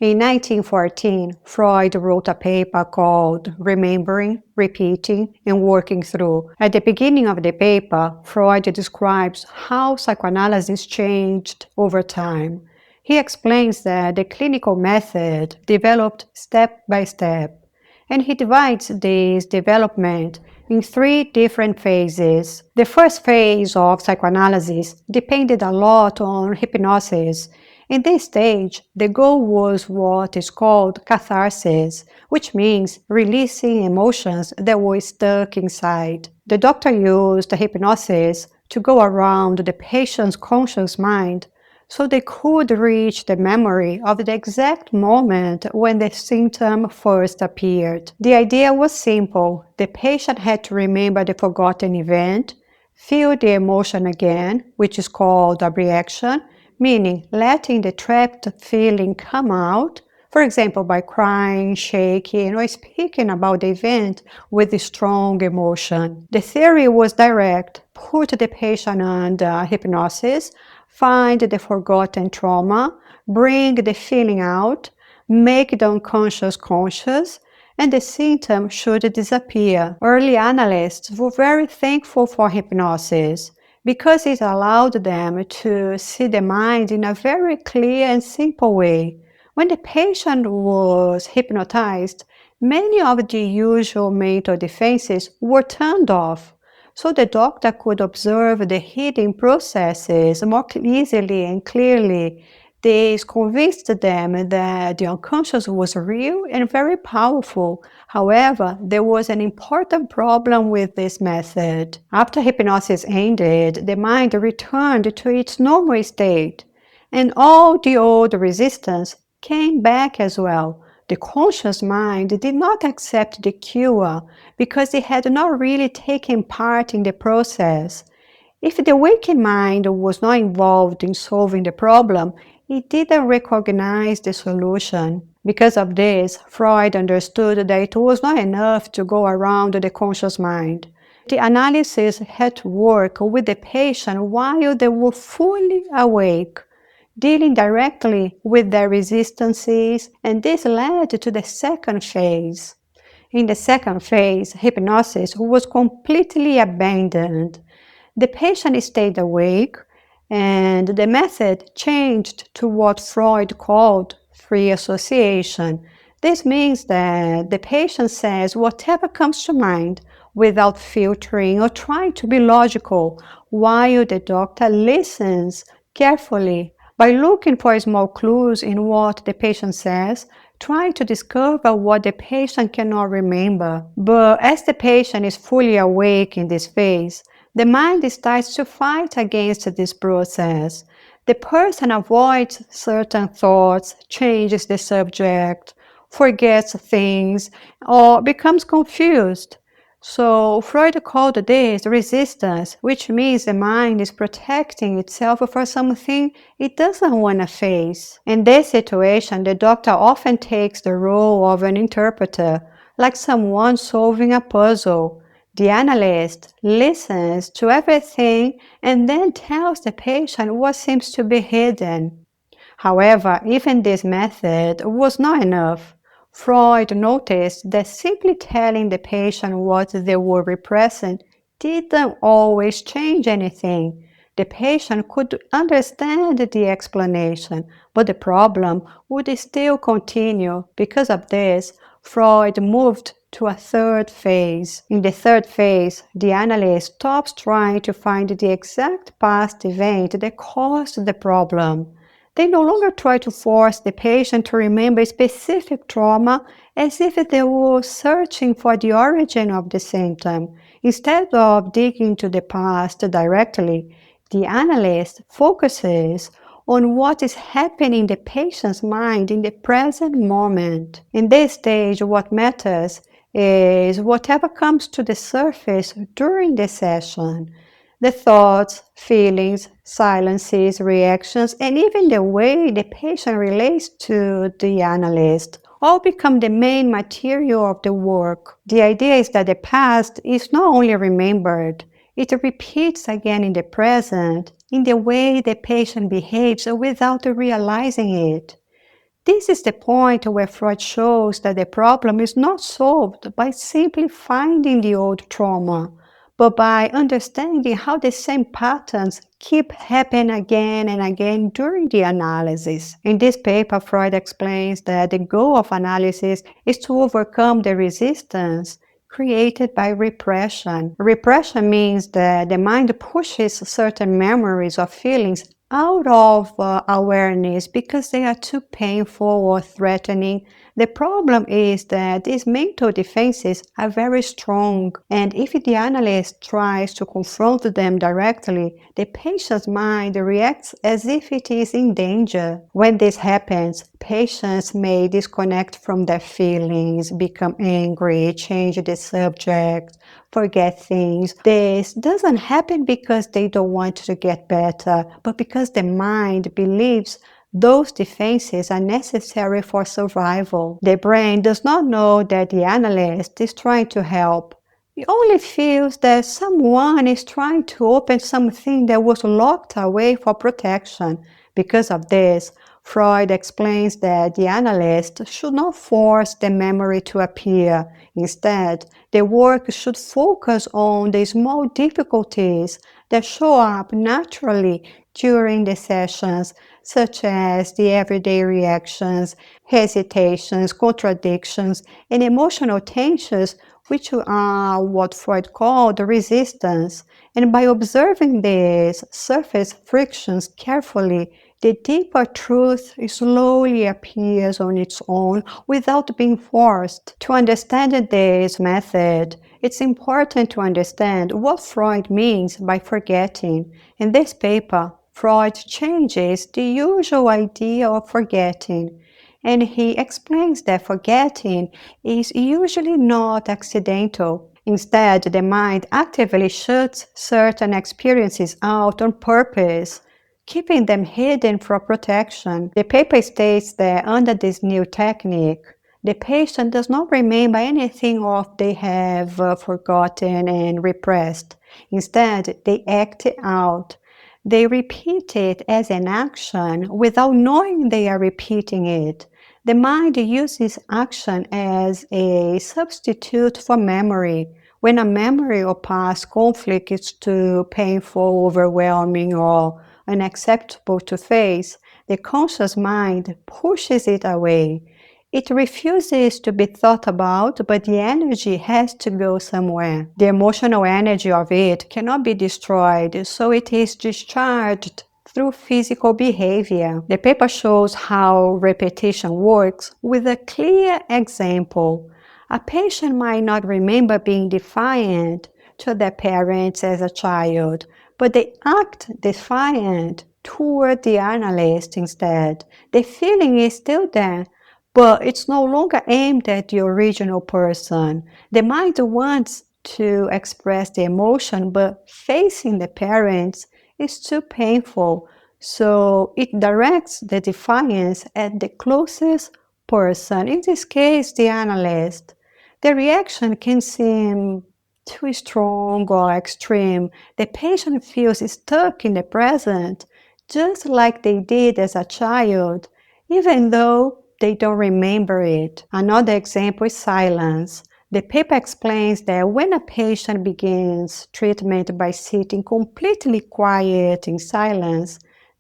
In 1914, Freud wrote a paper called Remembering, Repeating, and Working Through. At the beginning of the paper, Freud describes how psychoanalysis changed over time. He explains that the clinical method developed step by step, and he divides this development in three different phases. The first phase of psychoanalysis depended a lot on hypnosis. In this stage, the goal was what is called catharsis, which means releasing emotions that were stuck inside. The doctor used hypnosis to go around the patient's conscious mind so they could reach the memory of the exact moment when the symptom first appeared. The idea was simple. The patient had to remember the forgotten event, feel the emotion again, which is called a reaction, meaning letting the trapped feeling come out, for example, by crying, shaking, or speaking about the event with strong emotion. The theory was direct: put the patient under hypnosis, find the forgotten trauma, bring the feeling out, make the unconscious conscious, and the symptom should disappear. Early analysts were very thankful for hypnosis because it allowed them to see the mind in a very clear and simple way. When the patient was hypnotized, many of the usual mental defenses were turned off, so the doctor could observe the hidden processes more easily and clearly. This convinced them that the unconscious was real and very powerful. However, there was an important problem with this method. After hypnosis ended, the mind returned to its normal state, and all the old resistance came back as well. The conscious mind did not accept the cure because it had not really taken part in the process. If the waking mind was not involved in solving the problem, it didn't recognize the solution. Because of this, Freud understood that it was not enough to go around the conscious mind. The analysis had to work with the patient while they were fully awake, dealing directly with their resistances, and this led to the second phase. In the second phase, hypnosis was completely abandoned. The patient stayed awake, and the method changed to what Freud called free association. This means that the patient says whatever comes to mind without filtering or trying to be logical, while the doctor listens carefully by looking for small clues in what the patient says, trying to discover what the patient cannot remember. But as the patient is fully awake in this phase, the mind starts to fight against this process. The person avoids certain thoughts, changes the subject, forgets things, or becomes confused. So Freud called this resistance, which means the mind is protecting itself for something it doesn't want to face. In this situation, the doctor often takes the role of an interpreter, like someone solving a puzzle. The analyst listens to everything and then tells the patient what seems to be hidden. However, even this method was not enough. Freud noticed that simply telling the patient what they were repressing didn't always change anything. The patient could understand the explanation, but the problem would still continue. Because of this, Freud moved to a third phase. In the third phase, the analyst stops trying to find the exact past event that caused the problem. They no longer try to force the patient to remember a specific trauma as if they were searching for the origin of the symptom. Instead of digging into the past directly, the analyst focuses on what is happening in the patient's mind in the present moment. In this stage, what matters is whatever comes to the surface during the session. The thoughts, feelings, silences, reactions, and even the way the patient relates to the analyst all become the main material of the work. The idea is that the past is not only remembered, it repeats again in the present in the way the patient behaves without realizing it. This is the point where Freud shows that the problem is not solved by simply finding the old trauma, but by understanding how the same patterns keep happening again and again during the analysis. In this paper, Freud explains that the goal of analysis is to overcome the resistance created by repression. Repression means that the mind pushes certain memories or feelings out of awareness because they are too painful or threatening. The problem is that these mental defenses are very strong, and if the analyst tries to confront them directly, the patient's mind reacts as if it is in danger. When this happens, patients may disconnect from their feelings, become angry, change the subject, forget things. This doesn't happen because they don't want to get better, but because the mind believes those defenses are necessary for survival. The brain does not know that the analyst is trying to help. It only feels that someone is trying to open something that was locked away for protection. Because of this, Freud explains that the analyst should not force the memory to appear. Instead, the work should focus on the small difficulties that show up naturally during the sessions, such as the everyday reactions, hesitations, contradictions, and emotional tensions, which are what Freud called resistance. And by observing these surface frictions carefully, the deeper truth slowly appears on its own without being forced. To understand this method, it's important to understand what Freud means by forgetting. In this paper, Freud changes the usual idea of forgetting, and he explains that forgetting is usually not accidental. Instead, the mind actively shuts certain experiences out on purpose, keeping them hidden for protection. The paper states that under this new technique, the patient does not remember anything of they have forgotten and repressed. Instead, they act it out. They repeat it as an action without knowing they are repeating it. The mind uses action as a substitute for memory. When a memory or past conflict is too painful, overwhelming, or unacceptable to face, the conscious mind pushes it away. It refuses to be thought about, but the energy has to go somewhere. The emotional energy of it cannot be destroyed, so it is discharged through physical behavior. The paper shows how repetition works with a clear example. A patient might not remember being defiant to their parents as a child, but they act defiant toward the analyst instead. The feeling is still there, but it's no longer aimed at the original person. The mind wants to express the emotion, but facing the parents is too painful, so it directs the defiance at the closest person, in this case, the analyst. The reaction can seem too strong or extreme. The patient feels stuck in the present, just like they did as a child, even though they don't remember it. Another example is silence. The paper explains that when a patient begins treatment by sitting completely quiet in silence,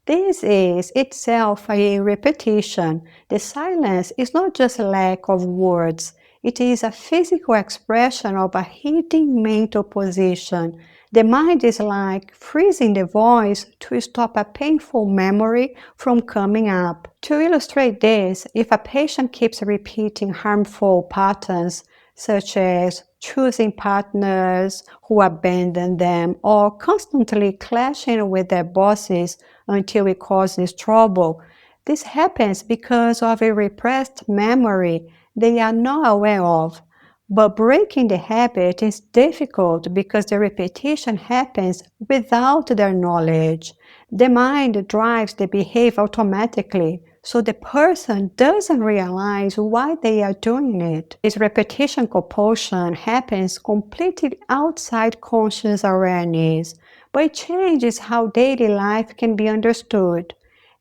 this is itself a repetition. The silence is not just a lack of words. It is a physical expression of a hidden mental position. The mind is like freezing the voice to stop a painful memory from coming up. To illustrate this, if a patient keeps repeating harmful patterns, such as choosing partners who abandon them or constantly clashing with their bosses until it causes trouble, this happens because of a repressed memory they are not aware of. But breaking the habit is difficult because the repetition happens without their knowledge. The mind drives the behavior automatically, so the person doesn't realize why they are doing it. This repetition compulsion happens completely outside conscious awareness, but it changes how daily life can be understood.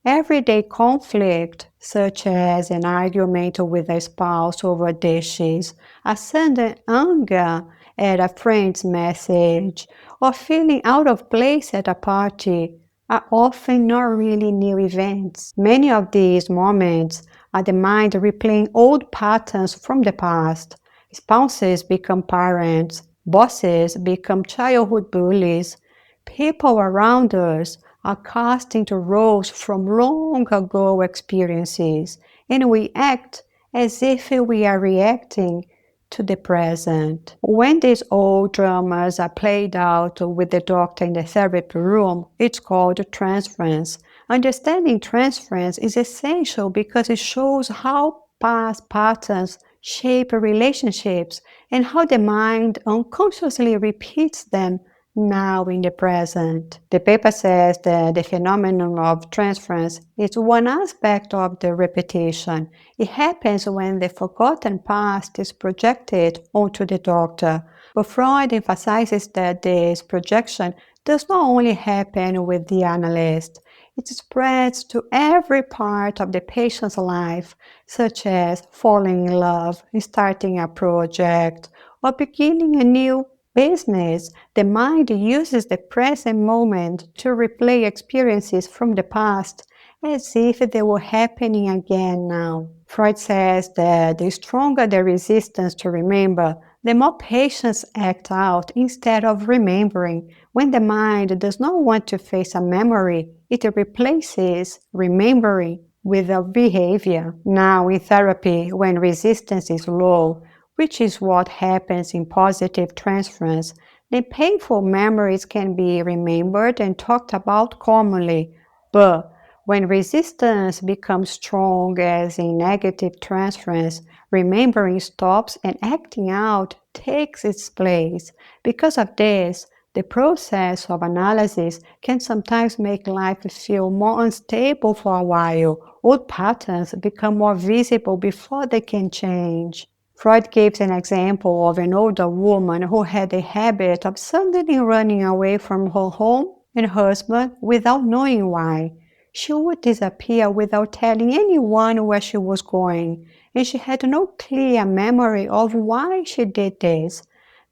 Everyday conflict, such as an argument with a spouse over dishes, a sudden anger at a friend's message, or feeling out of place at a party, are often not really new events. Many of these moments are the mind replaying old patterns from the past. Spouses become parents, bosses become childhood bullies, people around us are cast into roles from long ago experiences, and we act as if we are reacting to the present. When these old dramas are played out with the doctor in the therapy room, it's called transference. Understanding transference is essential because it shows how past patterns shape relationships and how the mind unconsciously repeats them now in the present. The paper says that the phenomenon of transference is one aspect of the repetition. It happens when the forgotten past is projected onto the doctor. But Freud emphasizes that this projection does not only happen with the analyst. It spreads to every part of the patient's life, such as falling in love, starting a project, or beginning a new business. The mind uses the present moment to replay experiences from the past as if they were happening again now. Freud says that the stronger the resistance to remember, the more patients act out instead of remembering. When the mind does not want to face a memory, it replaces remembering with a behavior. Now, in therapy, when resistance is low, which is what happens in positive transference, the painful memories can be remembered and talked about commonly. But when resistance becomes strong, as in negative transference, remembering stops and acting out takes its place. Because of this, the process of analysis can sometimes make life feel more unstable for a while. Old patterns become more visible before they can change. Freud gives an example of an older woman who had a habit of suddenly running away from her home and husband without knowing why. She would disappear without telling anyone where she was going, and she had no clear memory of why she did this.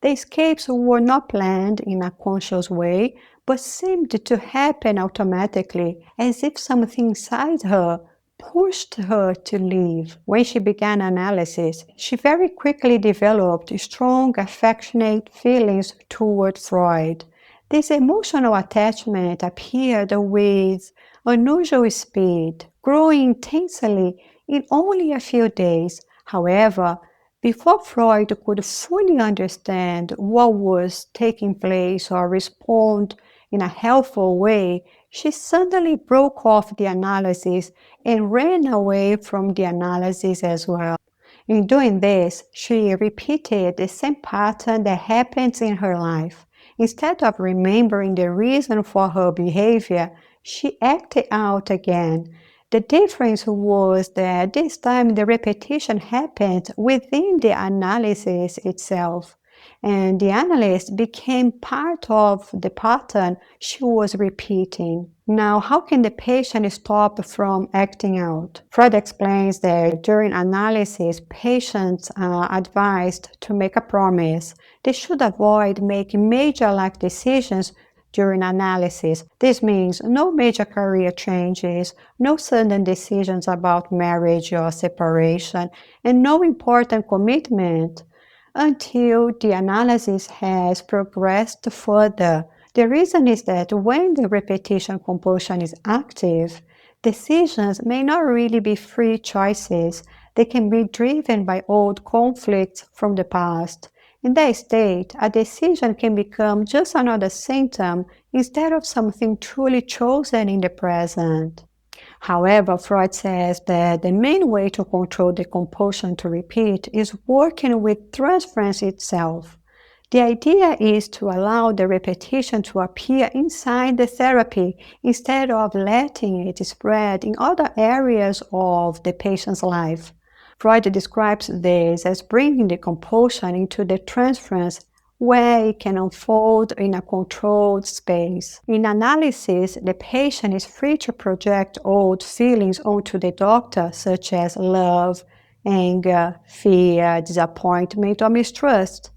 The escapes were not planned in a conscious way, but seemed to happen automatically, as if something inside her pushed her to leave. When she began analysis, she very quickly developed strong, affectionate feelings toward Freud. This emotional attachment appeared with unusual speed, growing intensely in only a few days. However, before Freud could fully understand what was taking place or respond in a helpful way, she suddenly broke off the analysis and ran away from the analysis as well. In doing this, she repeated the same pattern that happens in her life. Instead of remembering the reason for her behavior, she acted out again. The difference was that this time the repetition happened within the analysis itself, and the analyst became part of the pattern she was repeating. Now, how can the patient stop from acting out? Freud explains that during analysis, patients are advised to make a promise. They should avoid making major life decisions during analysis. This means no major career changes, no sudden decisions about marriage or separation, and no important commitment until the analysis has progressed further. The reason is that when the repetition compulsion is active, decisions may not really be free choices. They can be driven by old conflicts from the past. In that state, a decision can become just another symptom instead of something truly chosen in the present. However, Freud says that the main way to control the compulsion to repeat is working with transference itself. The idea is to allow the repetition to appear inside the therapy instead of letting it spread in other areas of the patient's life. Freud describes this as bringing the compulsion into the transference where it can unfold in a controlled space. In analysis, the patient is free to project old feelings onto the doctor, such as love, anger, fear, disappointment, or mistrust.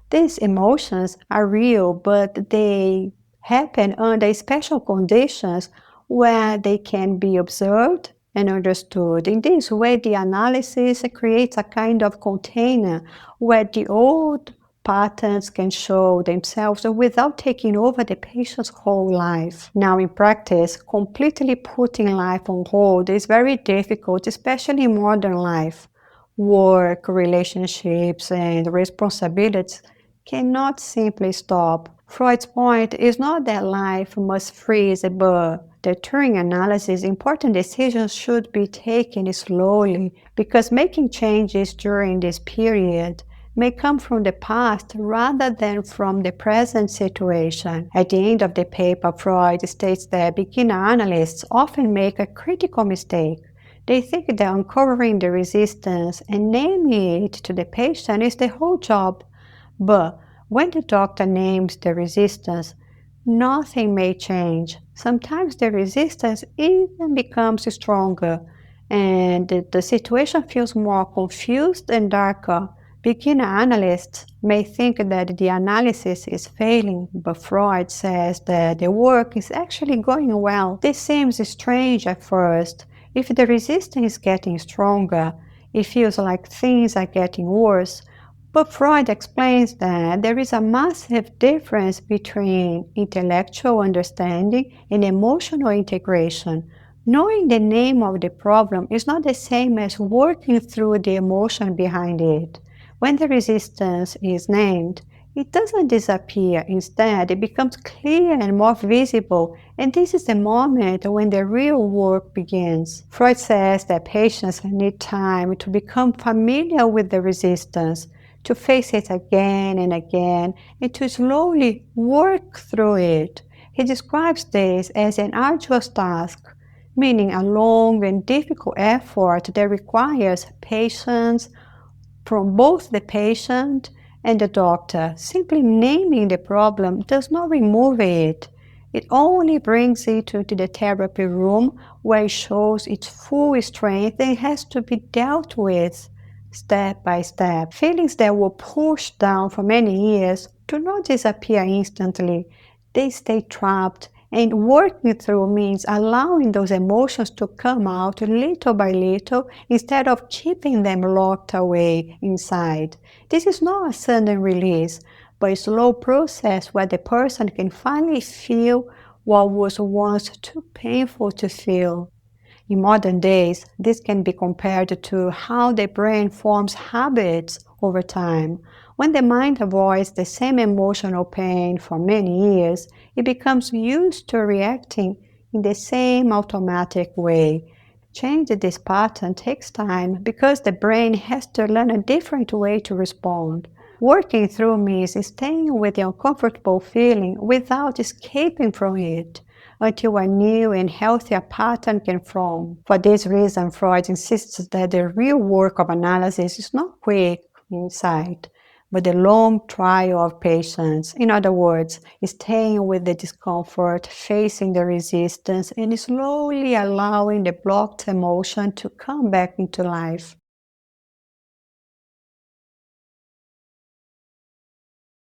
These emotions are real, but they happen under special conditions where they can be observed and understood. In this way, the analysis creates a kind of container where the old patterns can show themselves without taking over the patient's whole life. Now, in practice, completely putting life on hold is very difficult, especially in modern life. Work, relationships, and responsibilities cannot simply stop. Freud's point is not that life must freeze, but that during analysis, important decisions should be taken slowly because making changes during this period may come from the past rather than from the present situation. At the end of the paper, Freud states that beginner analysts often make a critical mistake. They think that uncovering the resistance and naming it to the patient is the whole job. But when the doctor names the resistance, nothing may change. Sometimes the resistance even becomes stronger, and the situation feels more confused and darker. Beginner analysts may think that the analysis is failing, but Freud says that the work is actually going well. This seems strange at first. If the resistance is getting stronger, it feels like things are getting worse. But Freud explains that there is a massive difference between intellectual understanding and emotional integration. Knowing the name of the problem is not the same as working through the emotion behind it. When the resistance is named, it doesn't disappear. Instead, it becomes clear and more visible, and this is the moment when the real work begins. Freud says that patients need time to become familiar with the resistance, to face it again and again, and to slowly work through it. He describes this as an arduous task, meaning a long and difficult effort that requires patience from both the patient and the doctor. Simply naming the problem does not remove it. It only brings it into the therapy room where it shows its full strength and has to be dealt with step by step. Feelings that were pushed down for many years do not disappear instantly. They stay trapped, and working through means allowing those emotions to come out little by little instead of keeping them locked away inside. This is not a sudden release, but a slow process where the person can finally feel what was once too painful to feel. In modern days, this can be compared to how the brain forms habits over time. When the mind avoids the same emotional pain for many years, it becomes used to reacting in the same automatic way. Changing this pattern takes time because the brain has to learn a different way to respond. Working through means staying with the uncomfortable feeling without escaping from it until a new and healthier pattern can form. For this reason, Freud insists that the real work of analysis is not quick inside, but the long trial of patience. In other words, staying with the discomfort, facing the resistance, and slowly allowing the blocked emotion to come back into life.